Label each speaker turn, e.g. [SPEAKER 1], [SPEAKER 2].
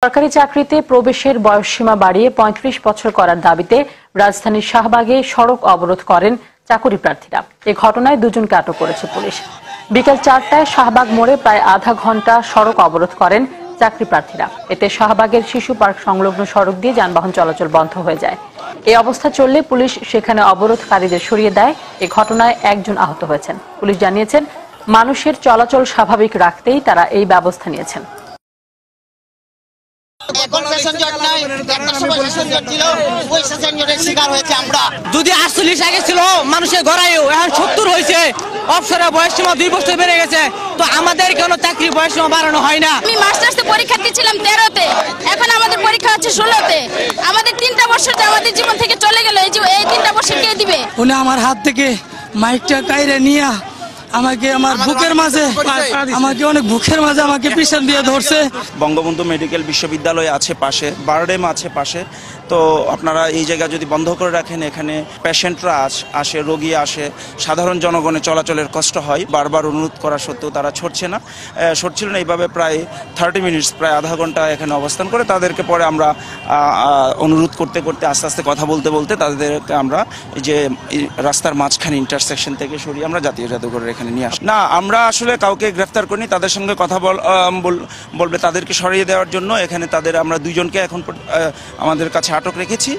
[SPEAKER 1] সরকারি চাকরিতে প্রবেশের বয়সসীমা বাড়িয়ে ৩৫ বছর করার দাবিতে রাজধানীর শাহবাগে সড়ক অবরোধ করেন চাকরি প্রার্থীরা। এ ঘটনায় দুজনকে আটক করেছে পুলিশ। বিকেল ৪টায় শাহবাগ মোড়ে প্রায় আধা ঘন্টা সড়ক অবরোধ করেন চাকরি প্রার্থীরা। এতে শাহবাগের শিশু পার্ক সংলগ্ন সড়ক দিয়ে যানবাহন চলাচল বন্ধ হয়ে যায়। এই অবস্থা চললে পুলিশ সেখানে অবরোধকারীদের সরিয়ে দেয়। এ ঘটনায় একজন আহত হয়েছেন। পুলিশ জানিয়েছেন, মানুষের চলাচল স্বাভাবিক রাখতেই তারা এই ব্যবস্থা নিয়েছেন।
[SPEAKER 2] যদি 48 আগে ছিল মানুষের গড়াইও, এখন 70 হয়েছে। অবসরের বয়সসীমা 2 বছর বেড়ে গেছে, তো আমাদের কেন চাকরি বয়সসীমা বাড়ানো হয় না?
[SPEAKER 3] আমি মাস্টার্সে পরীক্ষা দিয়েছিলাম 13তে, এখন আমাদের পরীক্ষা হচ্ছে 16তে। আমাদের 3টা বছর আমাদের জীবন থেকে চলে গেল, এই 3টা বছর কে দিবে?
[SPEAKER 4] উনি আমার হাত থেকে মাইকটা কাইরে নিয়ে আমাকে আমার বুকের মাঝে অনেক বুকের মাঝে আমাকে পিছন দিয়ে ধরছে।
[SPEAKER 5] বঙ্গবন্ধু মেডিকেল বিশ্ববিদ্যালয় আছে পাশে, বারডেম আছে পাশে, তো আপনারা এই জায়গা যদি বন্ধ করে রাখেন, এখানে পেশেন্টরা আসে, রোগী আসে, সাধারণ জনগণের চলাচলের কষ্ট হয়। বারবার অনুরোধ করা সত্ত্বেও তারা সরছিল না। এইভাবে প্রায় 30 মিনিটস, প্রায় আধা ঘন্টা এখানে অবস্থান করে তাদেরকে পরে আমরা অনুরোধ করতে করতে আস্তে আস্তে কথা বলতে বলতে তাদেরকে আমরা এই যে রাস্তার মাঝখানে ইন্টারসেকশন থেকে সরিয়ে আমরা জাতীয় জাদুঘরের এখানে নিয়ে আসি। না, আমরা আসলে কাউকে গ্রেফতার করিনি, তাদের সঙ্গে কথা বলবে তাদেরকে সরিয়ে দেওয়ার জন্য এখানে আমরা 2 জনকে এখন আমাদের কাছে আটক রেখেছি।